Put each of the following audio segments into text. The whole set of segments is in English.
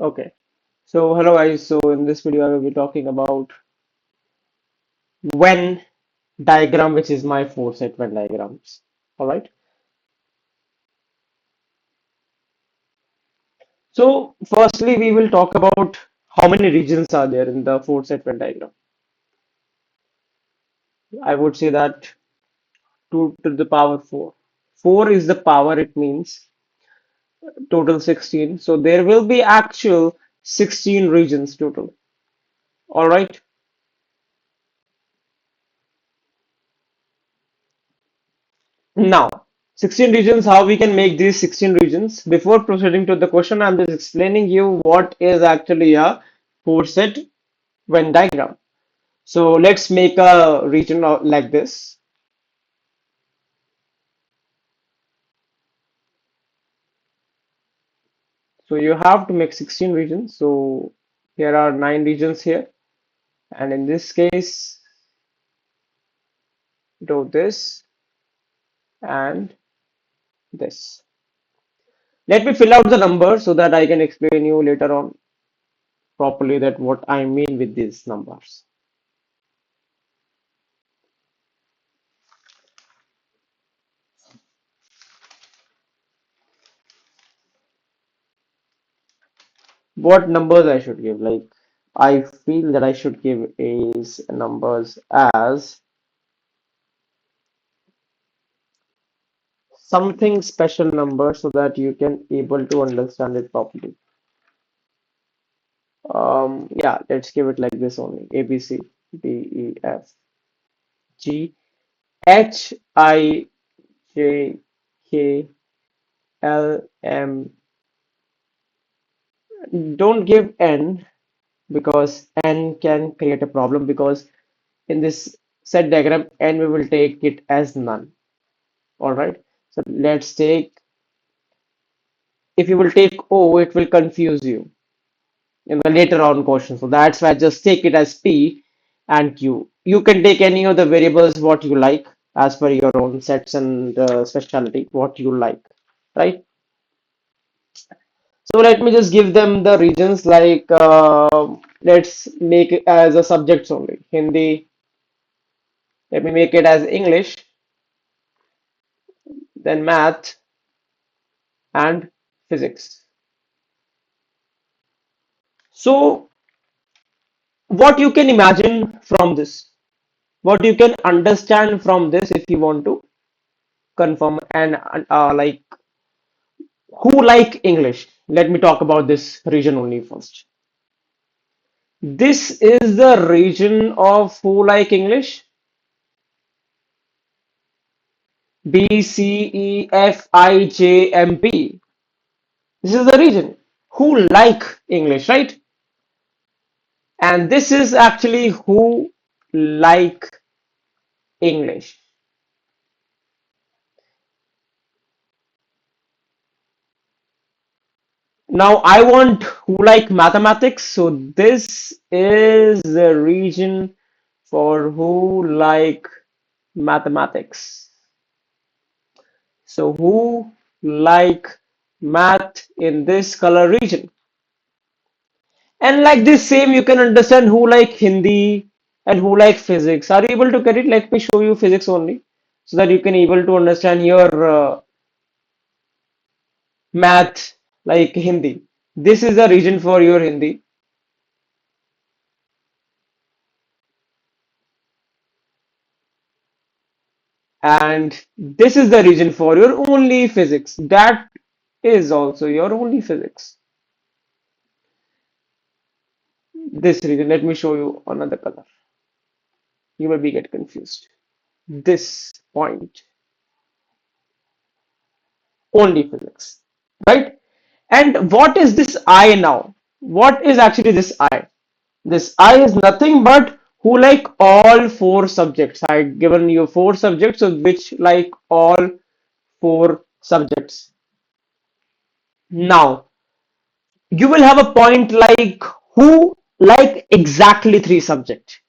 Okay. So hello guys. So in this video I will be talking about Venn diagram, which is my four set Venn diagrams. All right. So firstly we will talk about how many regions are there in the four set Venn diagram. I would say that 2 to the power 4. 4 is the power, it means total 16. So there will be actual 16 regions total. All right. Now, 16 regions, how we can make these 16 regions? Before proceeding to the question, I'm just explaining you what is actually a four set Venn diagram. So let's make a region like this. So you have to make 16 regions. So here are 9 regions here. And in this case, do this and this. Let me fill out the number so that I can explain you later on properly that what I mean with these numbers. What numbers I should give? Like, I feel that I should give is numbers as something special number so that you can able to understand it properly. Yeah, let's give it like this only. A, B, C, D, E, F, G, H, I, J, K, L, M. Don't give N because N can create a problem because in this set diagram N we will take it as none. All right. So let's take, if you will take O, it will confuse you in the later on question. So that's why just take it as P and Q. You can take any of the variables what you like as per your own sets and specialty, what you like, right? So let me just give them the regions like let's make it as a subjects only. Hindi, let me make it as English, then math and physics. So what you can imagine from this, what you can understand from this if you want to confirm and like who like English. Let me talk about this region only first. This is the region of who like English. B, C, E, F, I, J, M, P. This is the region who like English, right? And this is actually who like English. Now I want who like mathematics. So this is the region for who like mathematics. So who like math in this color region. And like this same you can understand who like Hindi and who like physics. Are you able to get it? Let me show you physics only so that you can able to understand your math like Hindi. This is the region for your Hindi. And this is the region for your only physics. That is also your only physics. This region, let me show you another color. You may be get confused. This point, only physics, right? And what is this I now? What is actually this I? This I is nothing but who like all four subjects. I given you four subjects, so which like all four subjects. Now, you will have a point like who like exactly three subject.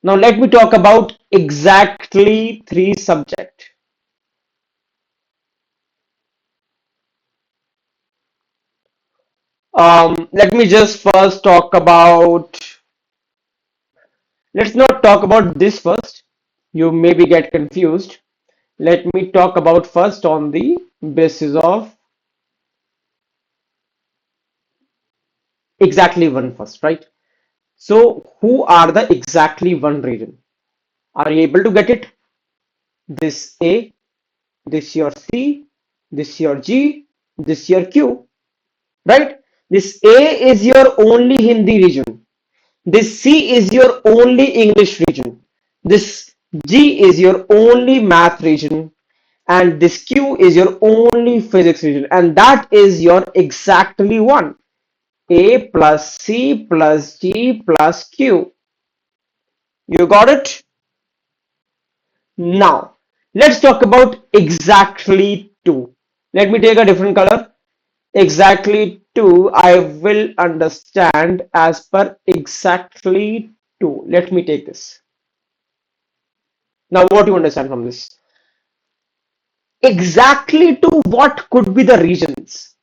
Now let me talk about exactly three subject. Let me just first talk about, let's not talk about this first. You maybe get confused. Let me talk about first on the basis of exactly one first, right? So, who are the exactly one region? Are you able to get it? This A, this your C, this your G, this your Q, right? This A is your only Hindi region. This C is your only English region. This G is your only math region. And this Q is your only physics region. And that is your exactly one. A plus C plus G plus Q. You got it? Now, let's talk about exactly two. Let me take a different color. Exactly two, I will understand as per exactly two. Let me take this. Now, what do you understand from this? Exactly to what could be the regions?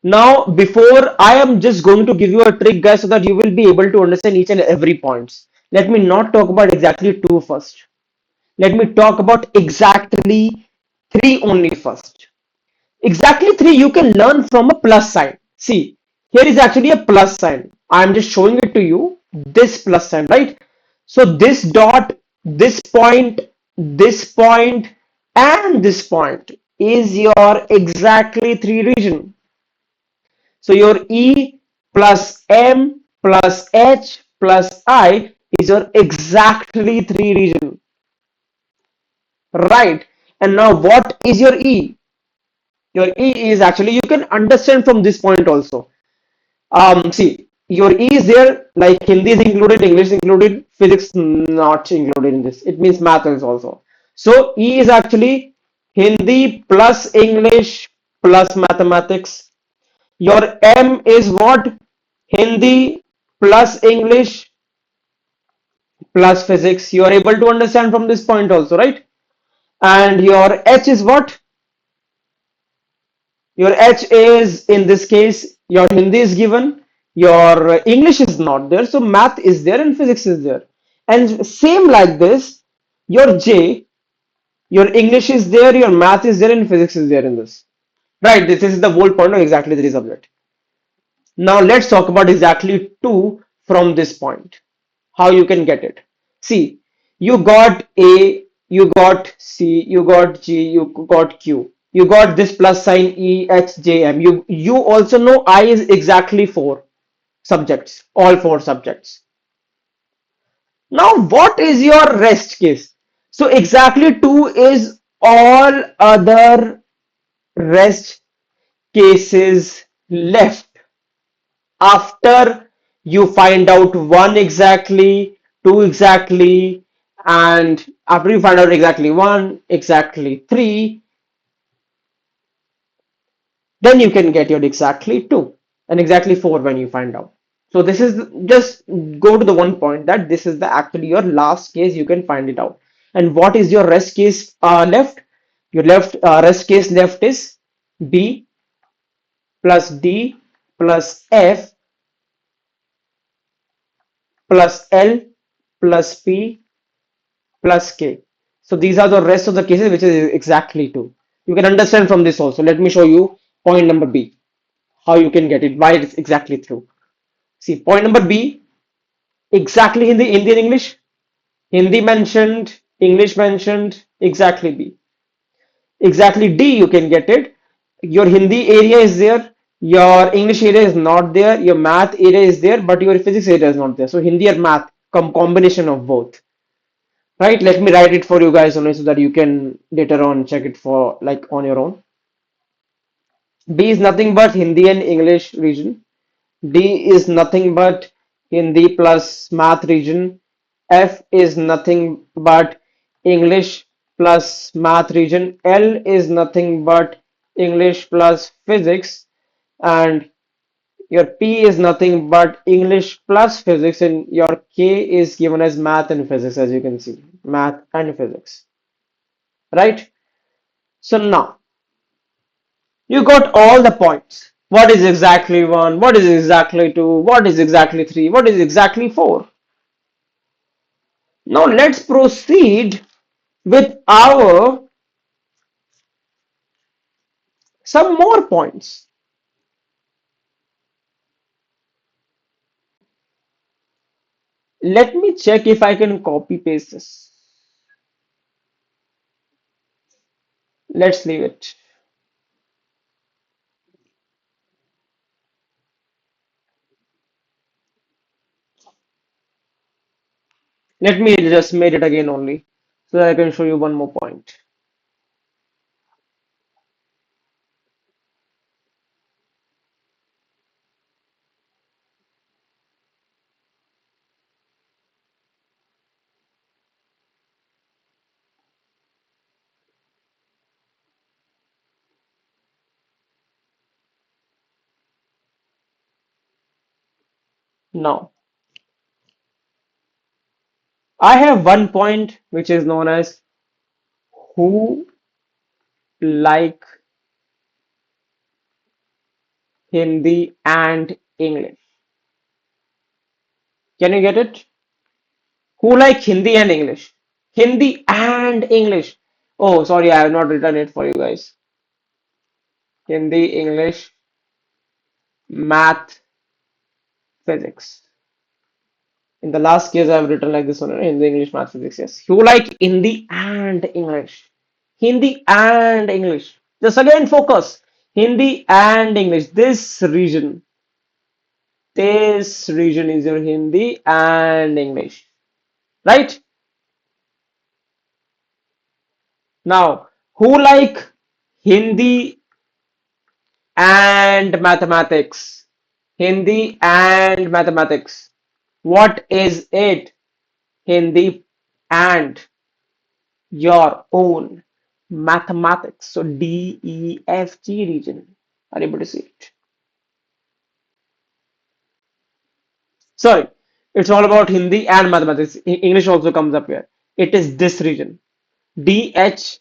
Now, before I am just going to give you a trick, guys, so that you will be able to understand each and every points. Let me not talk about exactly two first. Let me talk about exactly three only first. Exactly three you can learn from a plus sign. See, here is actually a plus sign. I am just showing it to you. This plus sign, right? So this dot, this point, and this point is your exactly three region. So your E plus M plus H plus I is your exactly three region. Right. And now what is your E? Your E is actually, you can understand from this point also. See, your E is there, like Hindi is included, English included, physics not included in this. It means math is also. So E is actually Hindi plus English plus mathematics. Your M is what? Hindi plus English plus physics. You are able to understand from this point also, right? And your H is what? Your H is, in this case, your Hindi is given, your English is not there, so math is there and physics is there. And same like this, your J, your English is there, your math is there, and physics is there in this. Right, this is the whole point of exactly three subject. Now let's talk about exactly two from this point. How you can get it. See, you got A, you got C, you got G, you got Q. You got this plus sign E, H, J, M. You also know I is exactly four subjects, all four subjects. Now, what is your rest case? So exactly two is all other rest cases left after you find out one exactly, two exactly, and after you find out exactly one, exactly three, then you can get your exactly two and exactly four when you find out. So this is just go to the one point that this is the actually your last case you can find it out. And what is your rest case left? Your left rest case left is B plus D plus F plus L plus P plus K. So these are the rest of the cases which is exactly 2. You can understand from this also. Let me show you point number B, how you can get it, why it's exactly true. See, point number B, exactly in the Indian English, Hindi mentioned, English mentioned, exactly B. Exactly D, you can get it. Your Hindi area is there, your English area is not there, your math area is there, but your physics area is not there. So Hindi or math, combination of both. Right, let me write it for you guys only so that you can later on check it for like on your own. B is nothing but Hindi and English region. D is nothing but Hindi plus math region. F is nothing but English plus math region. L is nothing but English plus physics. And your P is nothing but English plus physics. And your K is given as math and physics, as you can see. Math and physics. Right? So now, You got all the points. What is exactly 1? What is exactly 2? What is exactly 3? What is exactly 4? Now let's proceed with our some more points. Let me check if I can copy paste this. Let's leave it. Let me just made it again only so that I can show you one more point. Now, I have one point which is known as who like Hindi and English. Can you get it? Who like Hindi and English? Hindi and English. Oh, sorry, I have not written it for you guys. Hindi, English, math, physics. In the last case, I have written like this one, Hindi, English, math, physics. Yes. Who like Hindi and English? Hindi and English. Just again focus. Hindi and English. This region is your Hindi and English. Right? Now, who like Hindi and mathematics? Hindi and mathematics. What is it? Hindi and your own mathematics. So DEFG region. Are you able to see it? Sorry, it's all about Hindi and mathematics. English also comes up here. It is this region. DH,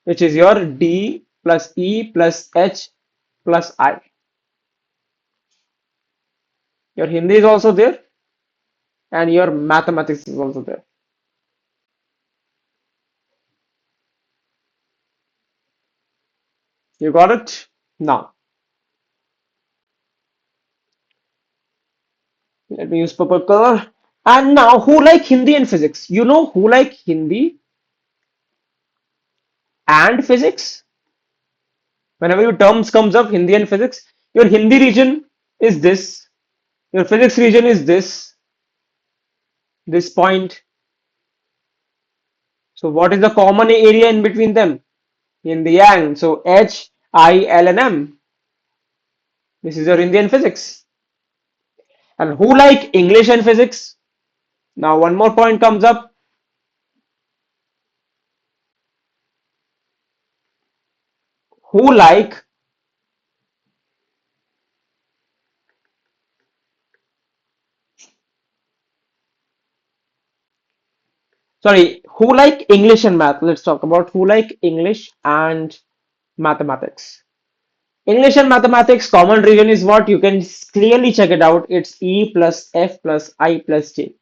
which is your D plus E plus H plus I. Your Hindi is also there and your mathematics is also there. You got it? Now, let me use purple color. And now, who like Hindi and physics? You know who like Hindi and physics? Whenever your terms comes up, Hindi and physics, your Hindi region is this, your physics region is this point. So what is the common area in between them? In the yang. So H, I, L, and M. This is your Indian physics. And who like English and physics? Now one more point comes up. Who like who like English and math? Let's talk about who like English and mathematics. English and mathematics common region is what? You can clearly check it out. It's E plus F plus I plus J.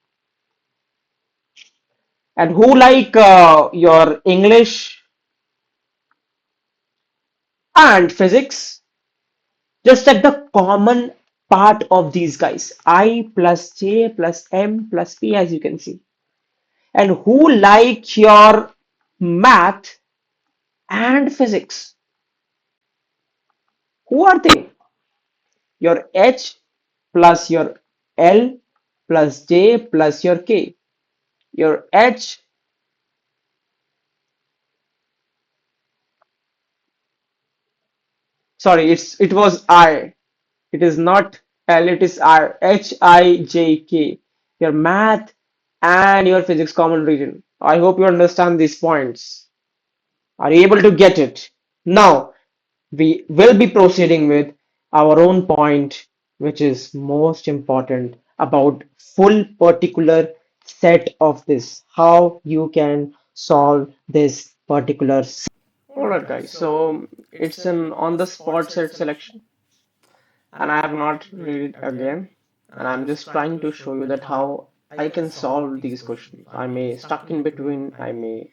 And who like your English and physics? Just check the common part of these guys. I plus J plus M plus P, as you can see. And who like your math and physics? Who are they? Your H plus your L plus J plus your K. Your H, sorry, it was I. It is not L, it is I. H-I-J-K. Your math and your physics common region. I hope you understand these points. Are you able to get it? Now, we will be proceeding with our own point, which is most important about full particular set of this, how you can solve this particular. All right, guys. So it's an on-the-spot set selection, and I have not read it again, and I'm just trying to show you that how I can solve these questions. I may stuck in between, I may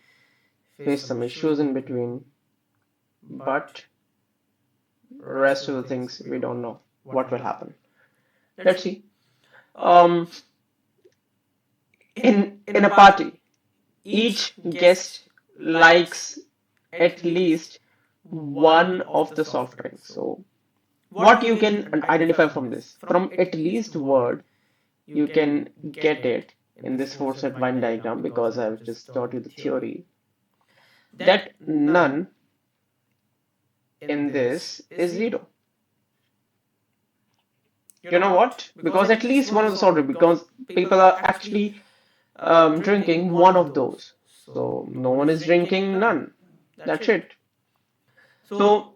face some issues in between, but rest of the things we don't know what will happen. Let's see. Um, in a party, each guest likes at least one of the soft drinks. So what you can identify from this? From at least word, you can get it in this four set Venn diagram because I've just taught you the theory that none in this is zero. You know what? Because at least one of the soft drink, because people are actually drinking one of those. So no one is drinking none. That's it. So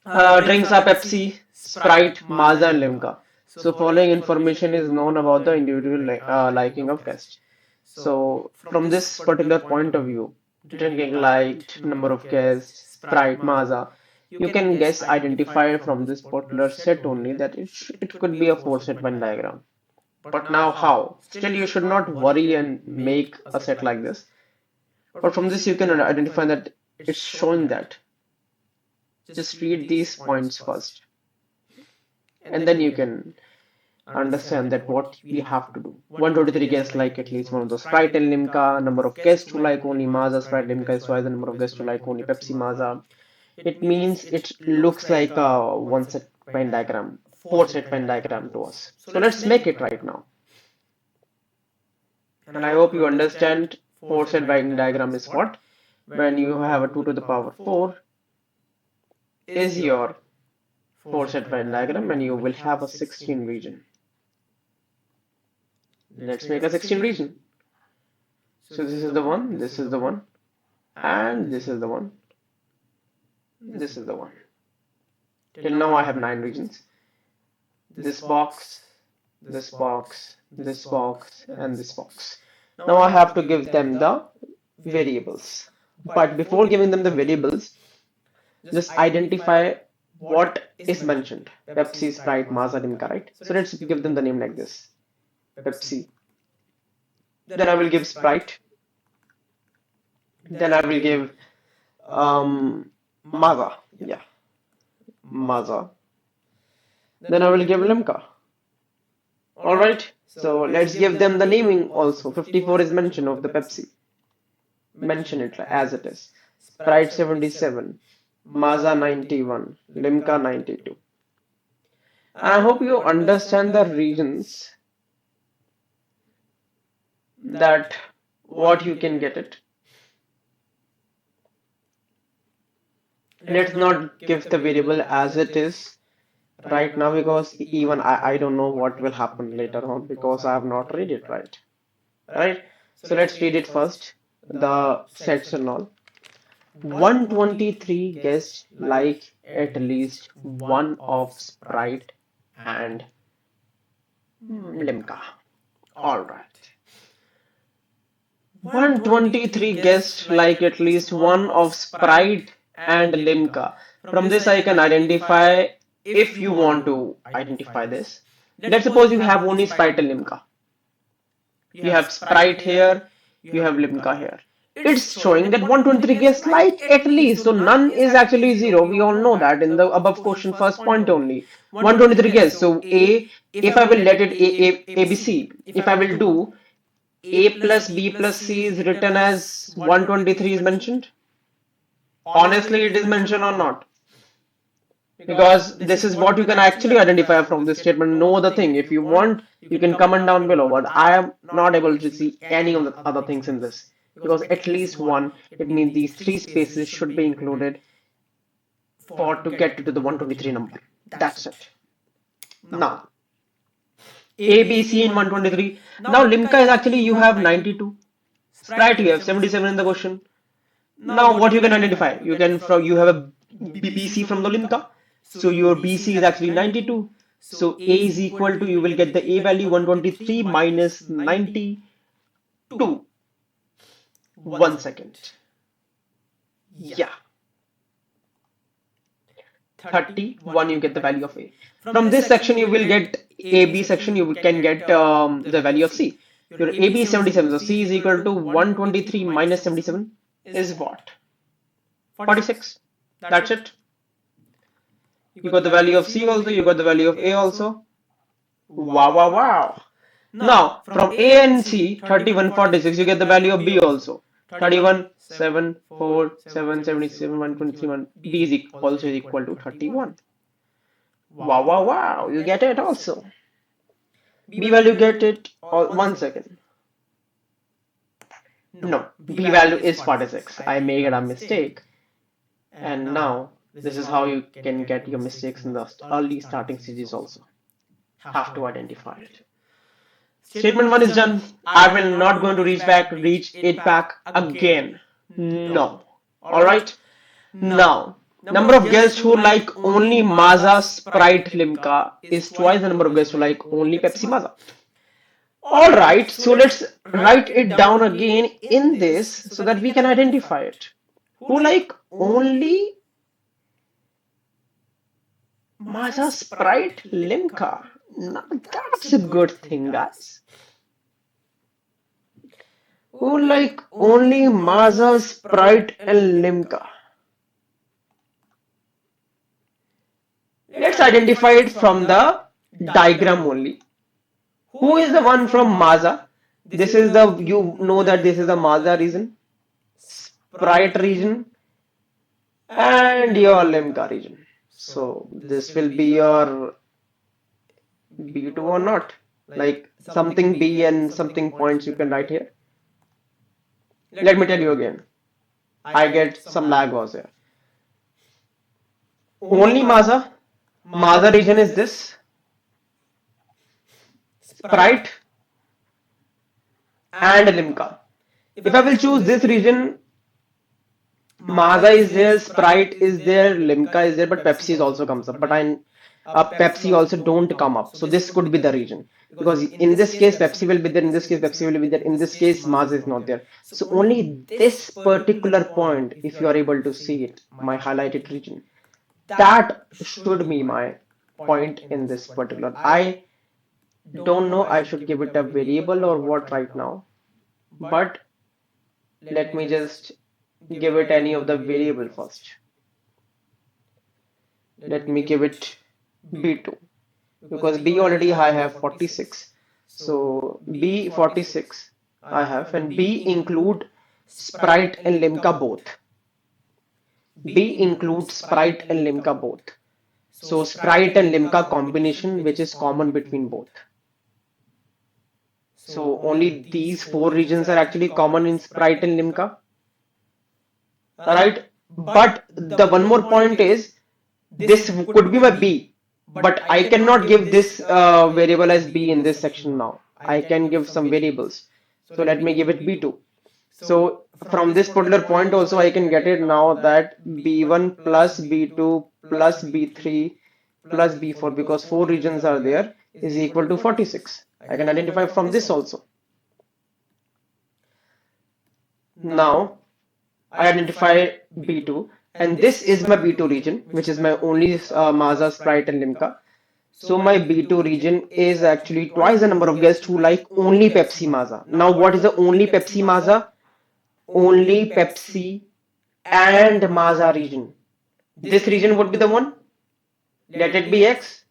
drinks are Pepsi, Sprite, Mazda, and Limca. So following information is known about the individual liking of guests. So from this particular point of view, drinking light, number of guests, Sprite, Mazda, you can guess identify from this particular set only that it could be a four set Venn diagram. But now how? Still you should not worry and make a set like this. But from this you can identify that it's showing that. Just read these points first, and then you can understand that what we have to do. 123 guests like at least one of those Sprite and Limca, number of guests who like only Mazda, Sprite, Limca is twice the number of guests who like only Pepsi, Mazda. It means it looks like a one set Venn diagram, four set Venn diagram to us. So let's make it right now. And I hope you understand four set Venn diagram is what? When you have a 2 to the power 4 is your four set Venn diagram and you will have a 16 region. Let's make a 16 region. So this is the one, this is the one, and this is the one, this is the one. Till now I have 9 regions. This box, this box, this box, and this box. Now I have to give them the variables. But before giving them the variables, just identify what is mentioned. Pepsi, Sprite, Mazda, Limca, right? So let's give them the name like this. Pepsi. Then I will give Sprite. Then I will give Mazda. Yeah, Mazda. Then I will give Limca. Alright, so let's give them the naming also. 54 is mention of the Pepsi. Mention it as it is. Sprite 77, Mazda 91, Limca 92. And I hope you understand the reasons that what you can get it. Let's not give the variable as it is right now because even I don't know what will happen later on because I have not read it right. Right? So let's read it first. The sets and all. 123 guests like at least one of Sprite and Limca. Alright. 123 guests like at least one of Sprite and Limca. From this I can identify if you want to identify this. Let's suppose you have only Sprite and Limca. You have Sprite here, you have Limca here. It's showing that 123 guests like at least, so none is actually zero. We all know that in the above question first point only. 123 guests. So A, if I will let it A, B, C, if I will do A plus B plus C is written as 123 is mentioned. Honestly, it is mentioned or not? Because this is what you can actually identify from this statement. No other thing. If you want, you can comment down below. But I am not able to see any of the other things in this. Because at least one, it means these three spaces should be included for to get to the 123 number. That's it. Now, A, B, C in 123. Now, Limca is actually you have 92. Sprite you have 77 in the question. Now, what you can identify? You can you have a BC from the Limca. So your BC is actually 92. So A is equal to, you will get the A value 123 minus 92. 1 second. Yeah. 31, you get the value of A. From this section, you will get AB section, can get the value of C. Your AB is 77, so C is equal to 123 minus 77 is what? 46. That's it. You got the value of C also, you got the value of A also. Wow, wow, wow. Now, from A and C, 31, 46, you get the value of B also. 31, 7, 4, 7, 77, 123, 1. B is also equal to 31. Wow, wow, wow. You get it also. B value get it all 1 second. No, B value is 46. I made a mistake. And now, this is how you can get your mistakes in the early starting stages also. Have to identify it. Statement 1 is done. I will not going to reach it back again. No. Alright. Now, number of guests who like only Maaza, Sprite, Limca is twice the number of guests who like only Pepsi, Maaza. Alright, so let's write it down again in this so that we can identify it. Who like only Maaza, Sprite, Limca? Now, that's a good thing, guys. Who like only Maaza, Sprite, and Limca? Let's identify it from the diagram only. Who is the one from Maaza? This is the, you know that this is the Maaza region, Sprite region, and your Limca region. So this will be your B2 or not? Like something B and something points you can write here. Let me tell you again. I get some lag was here. Only Maaza. Maaza region is this. Sprite and Limca. If I will choose this region, Maaza is there, Sprite is there, Limca is there, but Pepsi is also comes up. But Pepsi also don't come up. So this could be the region. Because in this case, Pepsi will be there, in this case, Pepsi will be there, in this case, Maaza is not there. So only this particular point, if you are able to see it, my highlighted region, that should be my point in this particular. I don't know I should give it a variable or what right now, but let me just give it any of the variable first. Let me give it B2 because B already I have 46. So B 46 I have, and B include Sprite and Limca both. B includes Sprite and Limca both. So Sprite and Limca combination which is common between both. So only these four regions are actually common in Sprite and Limca. Right? But the one more point is this could be my B, but I cannot give this variable as B in this section now. I can give some variables. So let me give it B2. So from this particular point also I can get it now that B1 plus B2 plus B3 plus B4, because four regions are there, is equal to 46. I can identify from this also. Now I identify B2, and this is my B2 region, which is my only Maaza, Sprite, and Limca. So my B2 region is actually twice the number of guests who like only Pepsi Maaza. Now what is the only Pepsi Maaza? Only Pepsi and Maaza region. This region would be the one. Let it be X.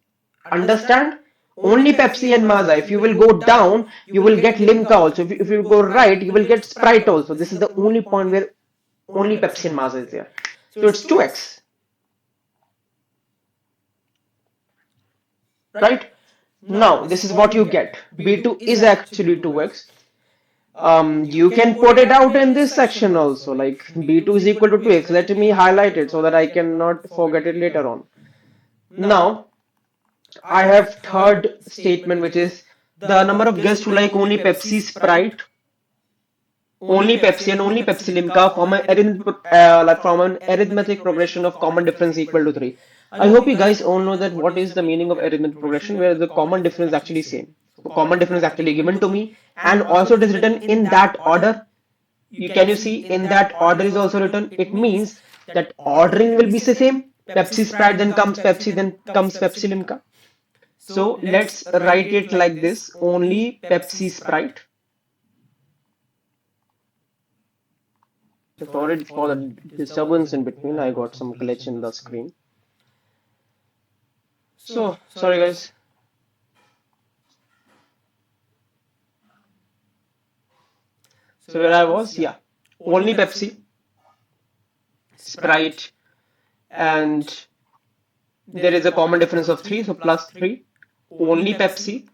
Understand? Only Pepsi and Maaza. If you will go down, you will get Limca also. If you go right, you will get Sprite also. This is the only point where only Pepsi and Maaza is there. So it's 2x. Right? Now, this is what you get. B2 is actually 2x. You can put it out in this section also, like B2 is equal to 2x. Let me highlight it so that I cannot forget it later on. Now, I have third statement, which is the number of guests who like only Pepsi, Sprite, only Pepsi and only Pepsi Limca from an arithmetic progression of common difference equal to 3. I hope you guys all know that what is the meaning of arithmetic progression, where the common difference is actually same. So common difference is actually given to me, and also it is written in that order. Can you see in that order is also written? It means that ordering will be the same. Pepsi Sprite, then comes Pepsi, then comes Pepsi Limca. So let's write it like this, only Pepsi Sprite. Sorry for the disturbance in between, I got some glitch in the screen. So, sorry guys. So where I was, yeah, only Pepsi, Sprite, and there is a common difference of 3, so plus 3, only Pepsi,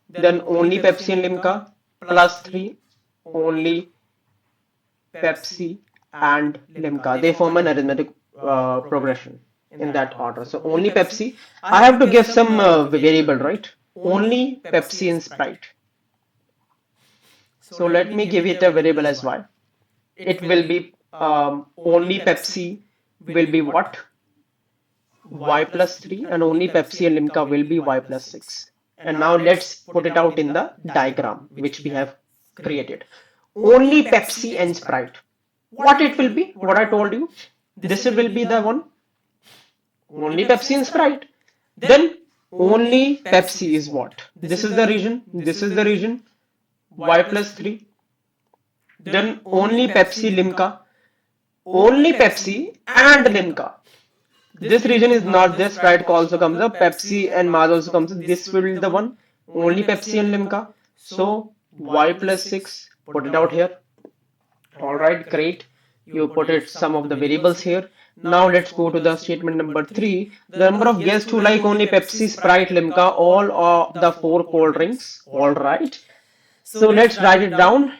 then only Pepsi and Limca, plus 3, only Pepsi and Limca. They form an arithmetic progression in that order. So only Pepsi. I have to give some variable, right? Only Pepsi and Sprite. So let me give it a variable as y. It will be only Pepsi will be what? Y plus 3, and only Pepsi and Limca will be y plus 6. And now let's put it out in the diagram which we have created. Only Pepsi and Sprite. What it will be? What I told you. This will be the one. Only Pepsi and Sprite. Then only Pepsi is what? This is the region. This is the region. Y plus 3. Then only Pepsi Limca. Only Pepsi and Limca. This region is not this, right? Also comes up. Pepsi and Maz also comes up. This will be the one. Only Pepsi and Limca. So y plus 6. Put it out here. Alright, great. You put it some of the variables here. Now let's go to the statement number 3. The number of guests who like only Pepsi, Sprite, Limca, all of the 4 cold drinks. Alright. So let's write it down.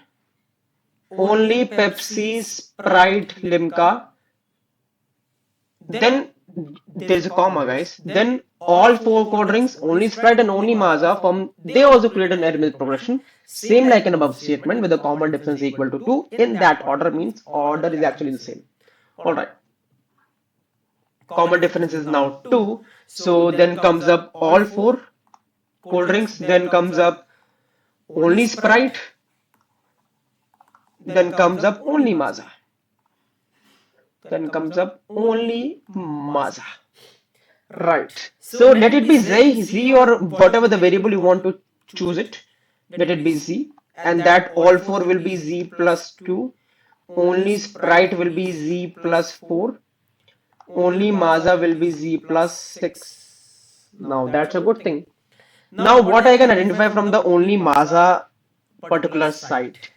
Only Pepsi, Sprite, Limca. Then there's a comma, guys. Then all 4 cold drinks, only Sprite and only Maaza, from they also create an arithmetic progression, same like an above statement with a common difference equal to 2. In that order means order is actually the same. Alright. Common difference is now 2. So then comes up all 4 cold drinks, then comes up only Sprite, then comes up only Maaza. Then comes up only Maaza. Right. So let it be Z or whatever the variable you want to choose it. Let it be Z. And that all 4 will be Z plus 2. Only Sprite will be Z plus 4. Only Maaza will be Z plus 6. Now that's a good thing. Now what I can identify from the only Maaza particular site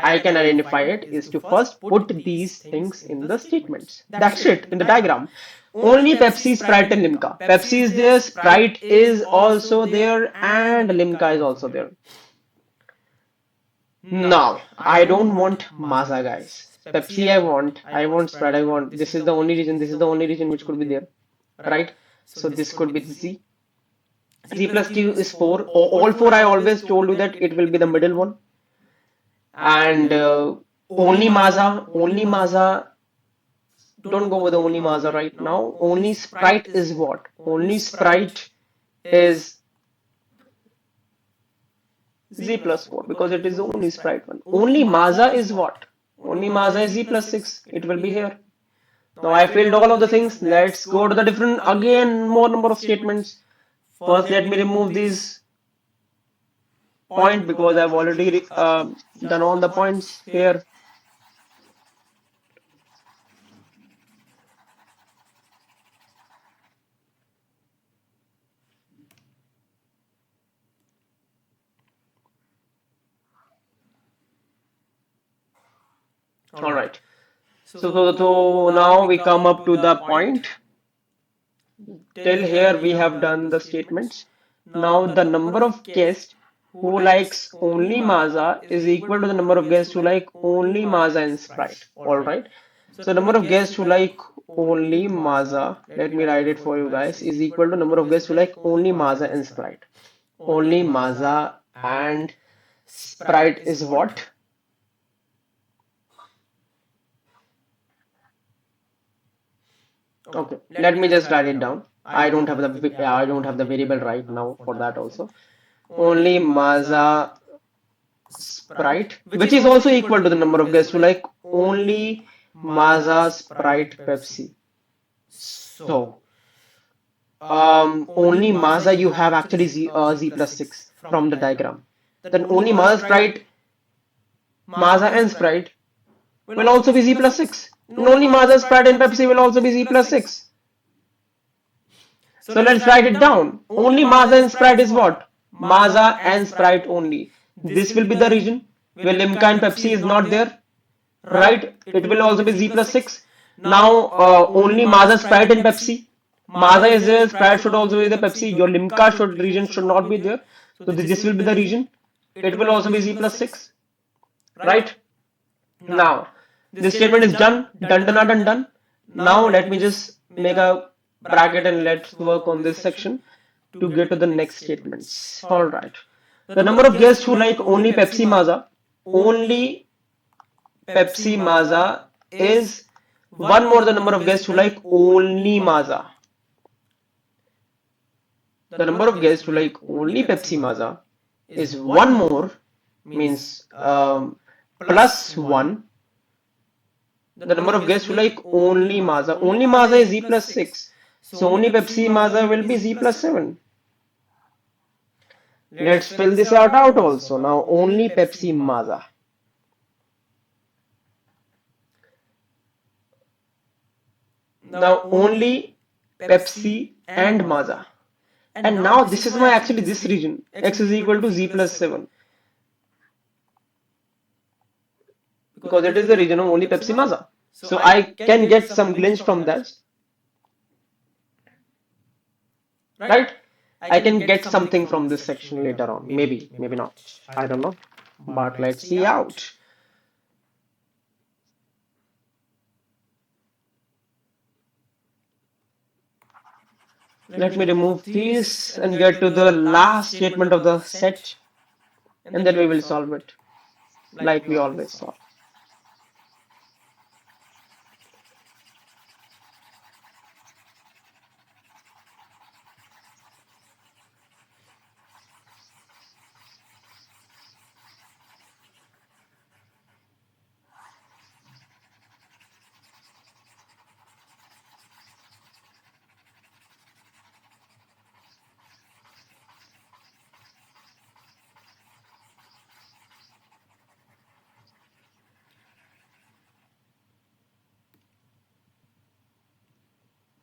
I can identify it is to first put these things in the statements. That's it, in the diagram. Only Pepsi, Sprite and Limca. Pepsi is there, Sprite is also there, and Limca is also there. Now, I don't want Maaza, guys. Pepsi I want Sprite, I want. This is the only region which could be there, right? So this could be Z. Z plus Q is 4. All 4 I always told you that it will be the middle one. And only Maaza, don't go with the only Maaza right now. Only Sprite is what? Only Sprite is Z plus 4 because it is the only Sprite one. Only Maaza is what? Only Maaza is Z plus 6. It will be here. Now I filled all of the things. Let's go to the different, again, more number of statements. First, let me remove these point because I've already done all the points here. All right. So now we come up to the point. Till here we have done the statements. Now the number of guests who likes only Maaza is equal to the number of guests who like only Maaza and Sprite. Alright. So number of guests who like only Maaza, let me write it for you guys, is equal to number of guests who like only Maaza and Sprite. Only Maaza and Sprite is what? Okay, let me just write it down. I don't have the variable right now for that also. Only Maaza Sprite, which is also equal to the number of guests who like only Maaza, Sprite, Pepsi. So, only Maaza you have actually Z plus 6 from the diagram. Then only Maaza, Sprite, Maaza and Sprite will also be Z plus 6. And only Maaza, Sprite and Pepsi will also be Z plus 6. So let's write it down. Only Maaza and Sprite is what? Maaza and Sprite only. This will be the region where Limca and Pepsi is not there, right? It will also be Z plus 6. Now only Maaza, Sprite and Pepsi. Maaza is there, Sprite should also be the Pepsi. Your Limca should region should not be there. So this will be the region. It will also be Z plus 6, right? Now this statement is done, done. Now let me just make a bracket and let's work on this section to get to the next statements. Alright. The number of guests who like only Pepsi Maaza is one more the number of guests who like only Maaza. The number of guests who like only Pepsi Maaza is one more, means plus one. The number of guests who like only Maaza. Only Maaza is Z plus 6. So only Pepsi Maaza will be Z plus 7. Let's fill this out also. Now only Pepsi Maaza. Now only Pepsi and Maaza. And now this is my actually this region. X is equal to Z plus 7. Because it is the region of only Pepsi Maaza. So I can get some glimpse from that. Right? I can get something from this section later on. Maybe, maybe not. I don't know. But let's see out. Let me remove these and get to the last statement of the set. And then we will solve it. Like we always solve.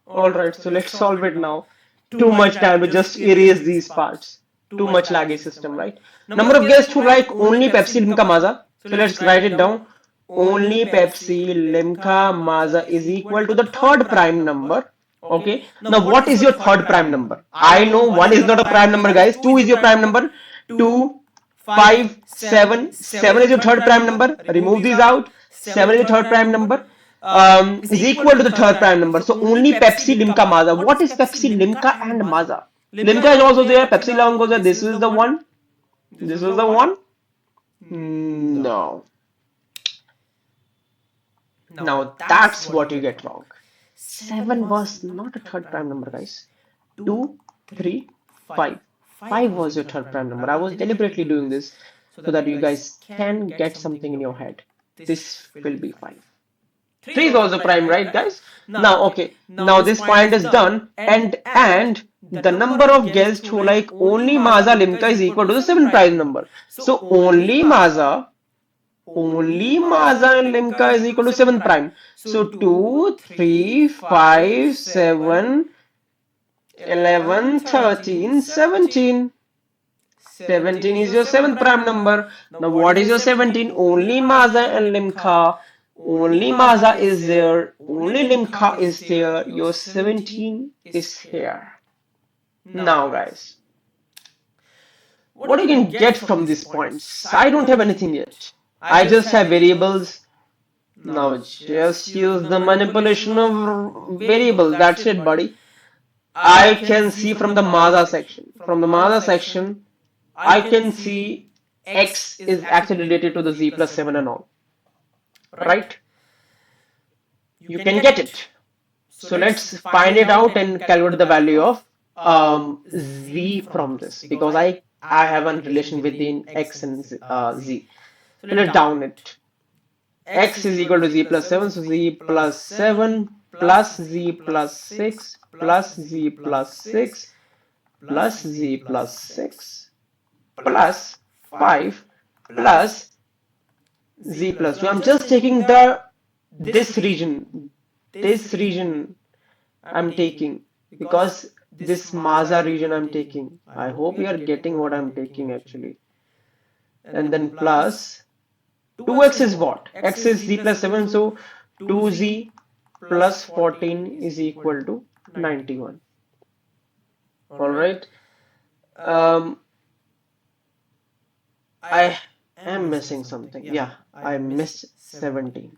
Alright, so let's solve it now. Too much time to just erase these parts. Too much laggy system, right? Number of guests who like only Pepsi Limca Maaza. So let's write it down. Only Pepsi Limca Maaza is equal to the third prime number. Okay. Now what is your third prime number? I know 1 is not a prime number, guys. 2 is your prime number. 2, 5, 7. 7 is your third prime number. Remove these out. 7 is your third prime number. Is equal to the third prime number. So only Pepsi, Limca, Maaza. What is Pepsi, Limca, and Maaza? Limca is also there. Pepsi Long goes there. This is the one. This is the one. No. Now that's what you get wrong. 7 was not a third prime number, guys. 2, 3, 5. 5 was your third prime number. I was deliberately doing this so that you guys can get something in your head. This will be 5. 3 is also prime, right, guys? Now, okay. Now this point is done, and the number of guests who like only Maaza Limca is equal to the 7 prime number. So only Maaza and Limca is equal to 7 prime. So 2, 3, 5, 7, 11, 13, 17. 17 is your 7th prime number. Now what is your 17? Only Maaza and Limca. Only Maaza is there. Only Limca is there. Your 17 is here. Now guys, what you can get from these points? I don't have anything yet. I just have variables. Now just use the manipulation of variables. That's it, buddy. I can see from the Maaza section. From the Maaza section, I can see X is actually related to the Z plus 7 and all. Right? You can get it. So let's find it out and calculate the value of Z from this, because I have a relation within X and Z. So let's down it. X is equal to z plus 7, so z plus 7 plus z plus 6 plus z plus 6 plus z plus 6 plus 5 plus z plus 2. I'm just taking the this region I'm taking because this Maza region I'm taking. I hope you are getting what I'm taking actually. And then plus 2x is what? X is z plus 7, so 2z plus 14 is equal to 91. All right. Um, I am missing something. Yeah, I missed 17.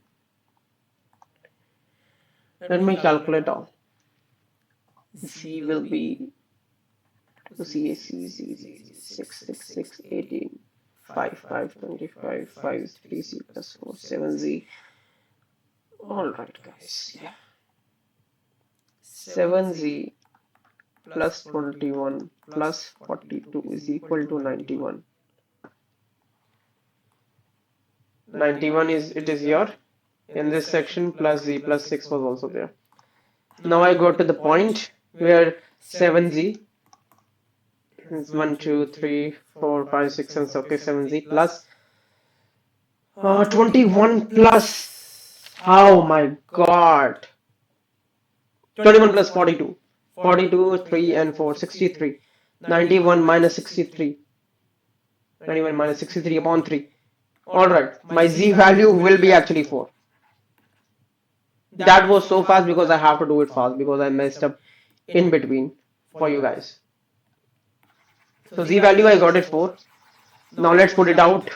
Let me calculate all. Z will be C A C Z Z 6 6 6 18 5 5 25 5 3 Z plus 4 7 Z. All right, guys. Yeah, 7 Z plus 21 plus 42 is equal to 91. 91 is it is your in this section plus Z plus 6 was also there. Now I go to the point where 7Z is 1 2 3 4 5 6 7 okay 7Z plus 21 plus oh my god 21 plus 42 42 3 and 4 63 91 minus 63 91 minus 63 upon 3. Alright, my z value will be actually 4. That was so fast because I have to do it fast because I messed up in between for you guys. So z value I got it 4. Now let's put it out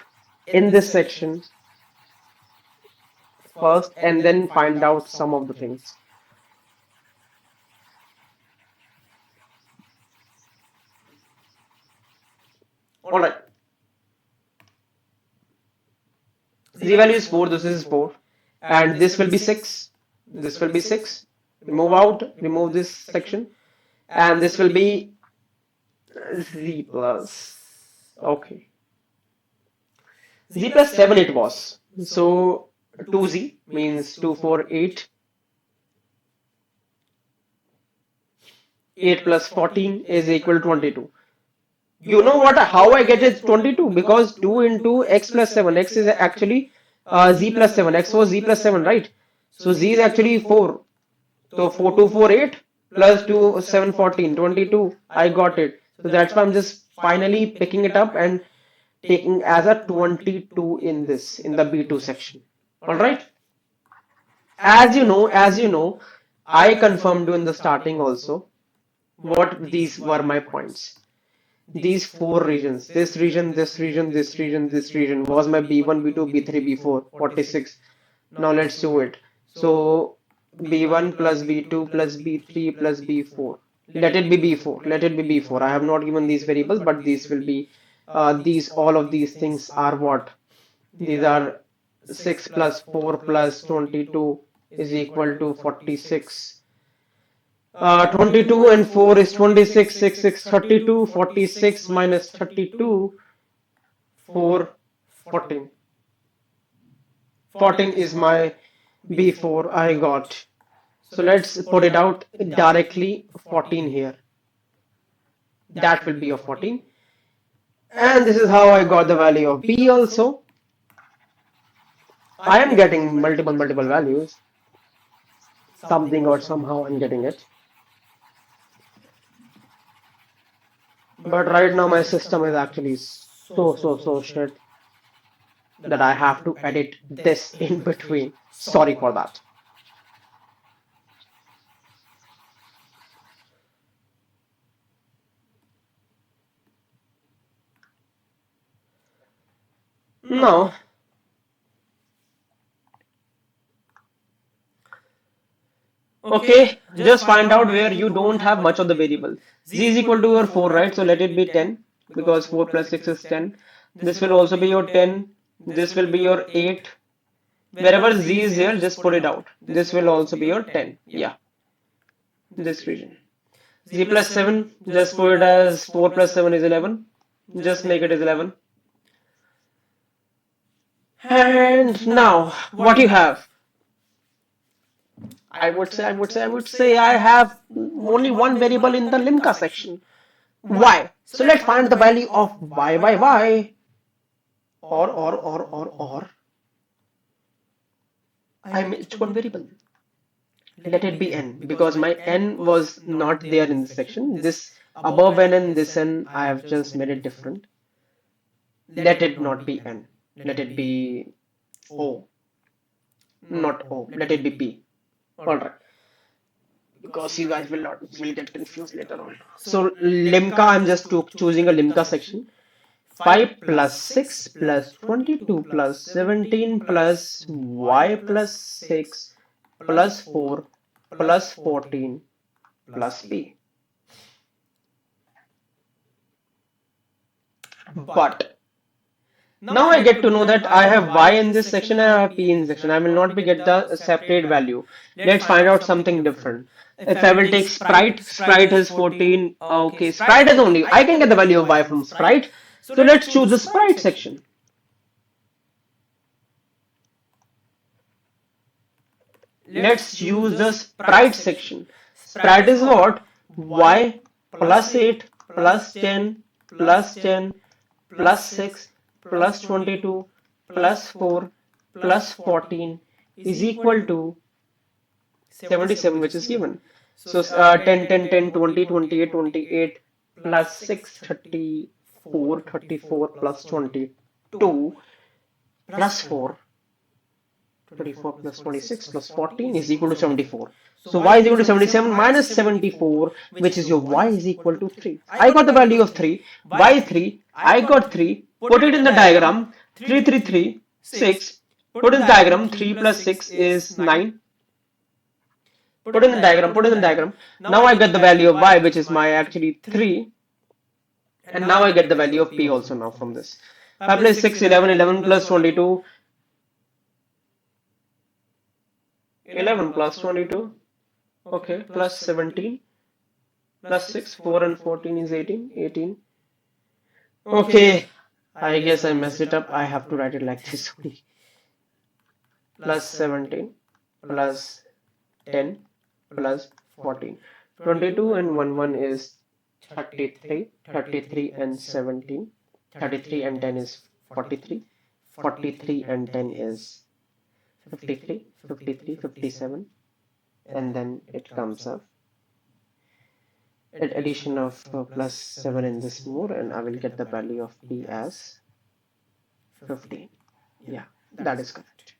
in this section first and then find out some of the things. Alright, z value is 4, this is 4 and this will be 6, this will be 6, remove out, remove this section and this will be z plus, okay, z plus 7 it was, so 2z means 2 4 8, 8 plus 14 is equal to 22. You know what? How I get it 22? Because 2 into x plus 7. X is actually z plus 7. X was z plus 7, right? So z is actually 4. So 4 2 4 8 plus 2 7 14 22. I got it. So that's why I'm just finally picking it up and taking as a 22 in this in the B2 section. All right. As you know, I confirmed you in the starting also what these were my points. These four regions, this region, this region, this region, this region was my B1, B2, B3, B4, 46. Now let's do it. So B1 plus B2 plus B3 plus B4. Let it be B4. Let it be B4. I have not given these variables, but these will be all of these things are what? These are 6 plus 4 plus 22 is equal to 46. 22 and 4 is 26, 6, 6, 32, 46 minus 32, 4, 14. 14 is my B4 I got. So let's put it out directly 14 here. That will be a 14. And this is how I got the value of B also. I am getting multiple values. Something or somehow I'm getting it. But right now my system is actually so shit that I have to edit this in between. Sorry for that. Now, okay, just find out where you don't have much of the variable. Z is equal to your 4, right? So let it be 10 because 4 plus 6 is 10. This will also be your 10. This will be your 8. Wherever Z is here, just put it out. This will also be your 10. Yeah, this region. Z plus 7, just put it as 4 plus 7 is 11. Just make it as 11. And now, what you have? I would say I have only one variable in the limca section. Y. So let's find the value of y. Or I missed one variable. Let it be n because my n was not there in this section. This above n and this n, I have just made it different. Let it not be n. Let it be o, not o. Let it be p. All right. Because you guys will get confused later on. So limca, I'm just choosing a limca section. 5 plus 6 plus 22 plus 17 plus y plus 6 plus 4 plus 14 plus p. But now I get to know that I have y in this section and I have p in this section. I will not be get the separate value. Let's find out something different. If I will take sprite is 14. Okay, sprite is only, I can get the value of y from sprite. So let's choose the sprite section. Let's use the sprite section. Sprite is what? Y plus 8 plus 10 plus 10 plus 6 plus 22 plus 4 plus 14 is equal to 77, which is given. So 10, 10, 10, 20, 28, 28 plus 6, 34, 34 plus 22 plus 4, 24 plus 26 plus 14 is equal to 74. So y is equal to 77 minus 74, which is your y is equal to 3. I got the value of 3. Y 3. I got 3. Put it in the diagram. 3, 3, 3, 6. Put in the diagram. 3 plus 6 is 9. Put in the diagram. Put in the diagram. Now I get the value of y, which is my actually 3. And now I get the value of p also now from this. 5 plus 6, 11. 11 plus 22. 11 plus 22. Okay, plus 17 plus 6, 4 and 14 is 18. 18. Okay, I guess I messed it up. I have to write it like this only. Plus 17 plus 10 plus 14. 22 and 1 1 is 33. 33 and 17. 33 and 10 is 43. 43 and 10 is 53. 53, 57. And then it comes up. Addition of plus 7 in this more, and I will get the value of p as 15. Yeah, that is correct.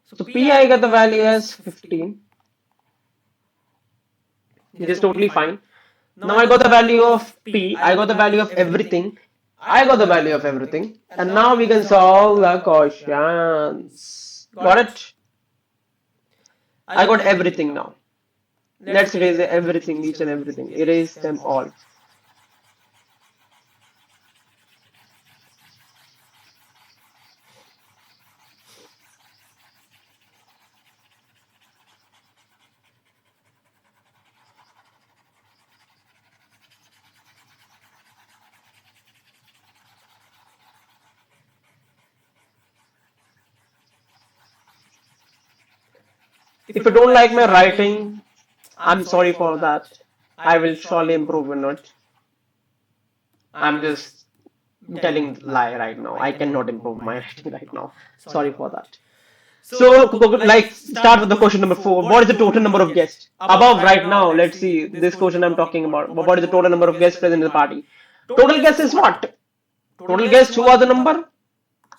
So p I got the value as 15. It is totally fine. Now I got the value of p, I got the value of everything, I got the value of everything, and now we can solve the questions. Got it? I got everything now. Let's erase everything, each and everything. Erase them all. If you don't like my writing, I'm sorry for that. I will surely improve in it. I'm just telling lie right now. I cannot improve my writing right now. Sorry for that. So, like, start with the question number 4. What is the total number of guests? Above right now, let's see this question I'm talking about. What is the total number of guests present in the party? Total guests is what? Total guests, who are the number?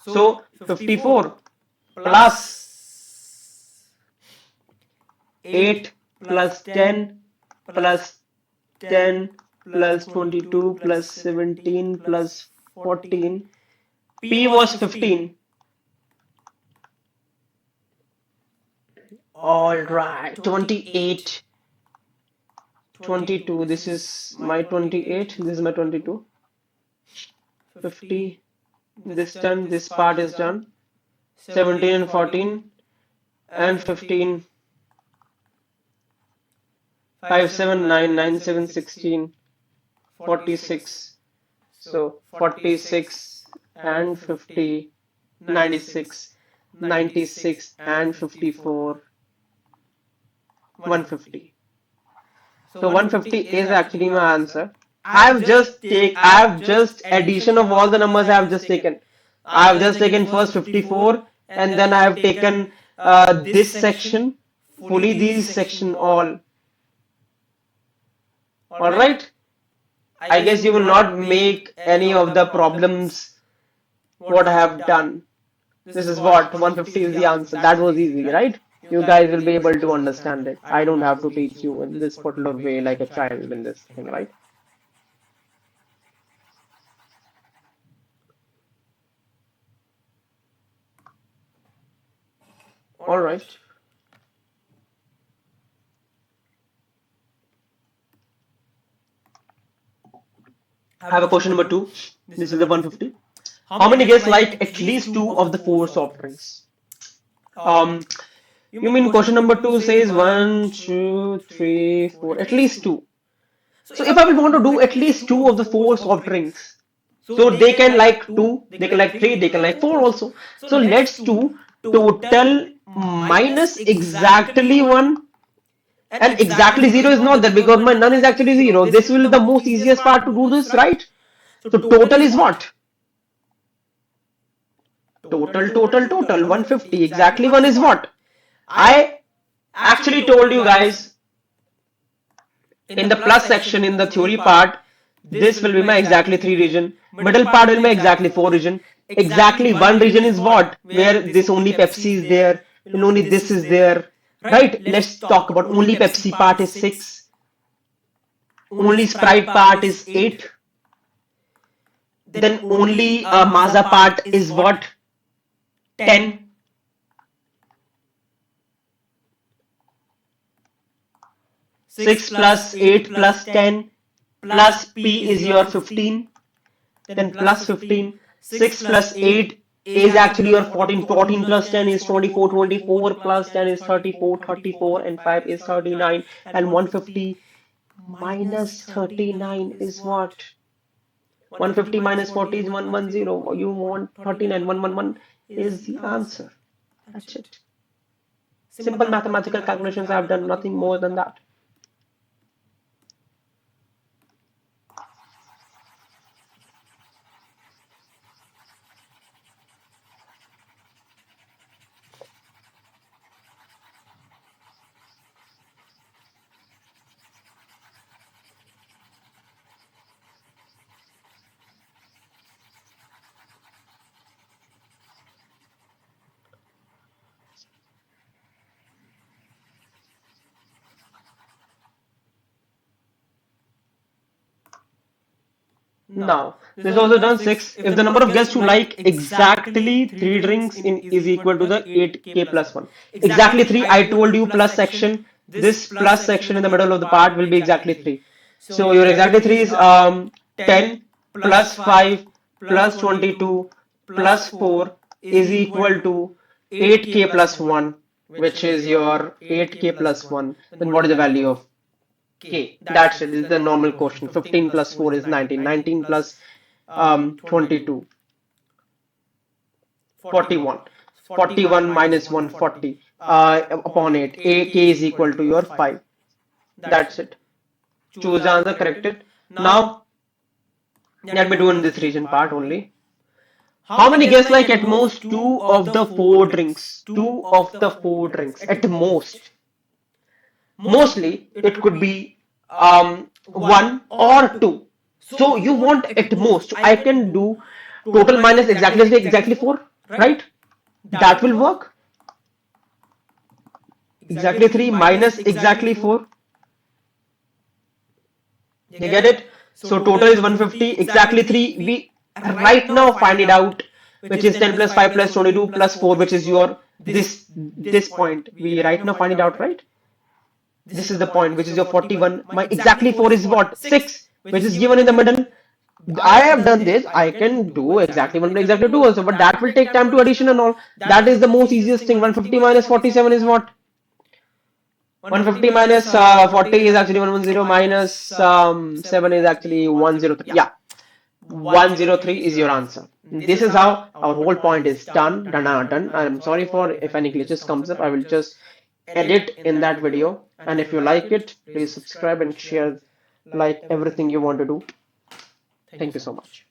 So, 54 plus 8 plus 10 plus 10 plus 22 plus 17 plus 14. P was 15. All right, 28, 22. This is my 28. This is my 22. 50. This done. This part is done. 17 and 14 and 15. 5, 7, 9, 9, 7, 16. 46. So 46 and 50 96, 96 and 54, 150. So 150 is actually my answer. I have just addition of all the numbers I have just taken. I have just taken first 54 and then I have taken this section, fully these section all right. I guess you will not make any of the problems what I have done. This is what 150 is the answer. That was easy, right? You guys will be able to understand it. I don't have to teach you in this particular way like a child in this thing, right? All right. I have a question number two. This is the 150. How many guests like at least two of the four soft drinks? Um, you mean question number two says one, two, three, four, at least two. So if I will want to do at least two of the four soft drinks, so they can like two, they can like three, they can like four also. So let's do total minus exactly one, and exactly zero is not there because my none is actually zero. This will be the most easiest part to do this, right? So total is what? Total 150. Exactly one is what? I actually told you guys in the plus section in the theory part, this will be my exactly three region. Middle part will be my exactly four region. Exactly one region is what? Where this only Pepsi is there and only this is there. Right? Let's talk about only Pepsi part is 6. Only Sprite part is 8. Then only Mazda part is what? 10. 6 plus 8 plus 10 plus P is your 15. Then plus 15. 6 plus 8 is actually your 14. 14 plus 10 is 24. 24 plus 10 is 34. 34 and 5 is 39. And 150 minus 39 is what? 150 minus 40 is 110. You want 39. 111 is the answer. That's it. Simple mathematical calculations. I have done nothing more than that. Now, this also done 6. If the number of guests who like exactly 3 drinks in is equal to the 8k plus 1. Exactly 3, I told you plus section. This plus section in the middle of the part will be exactly 3. So your exactly 3 is 10 plus 5 plus 22 plus 4 is equal to 8k plus 1, which is your 8k plus 1. Then what is the value of K? That's it. This is the normal question. 15 plus 4 is 19. 19 plus 22. 41. 41 minus 140 upon 8. A K is equal to your 5. That's it. Choose the answer corrected. Now, let me do in this region part only. How many guests like at most 2 of the 4 drinks? 2 of the 4 drinks. At most. Mostly, it could be 1 or 2. So you want at most. I can do total minus exactly 4, right? That will work. Exactly 3 minus exactly 4. You get it? So total is 150. Exactly 3. We right now find it out, which is 10 plus 5 plus 22 plus 4, which is your this point. We right now find it out, right? This is the point, which is your 41. My exactly 4 is what? 6, which is given in the middle. I have done this. I can do exactly 1 exactly 2 also, but that will take time to addition and all. That is the most easiest thing. 150 minus 47 is what? 150 minus 40 is actually 110 minus 7 is actually 103. Yeah. 103 is your answer. This is how our whole point is done. I'm sorry for if any glitches comes up. I will just edit in that video. And if you like it, please subscribe and share like everything you want to do. Thank you so much.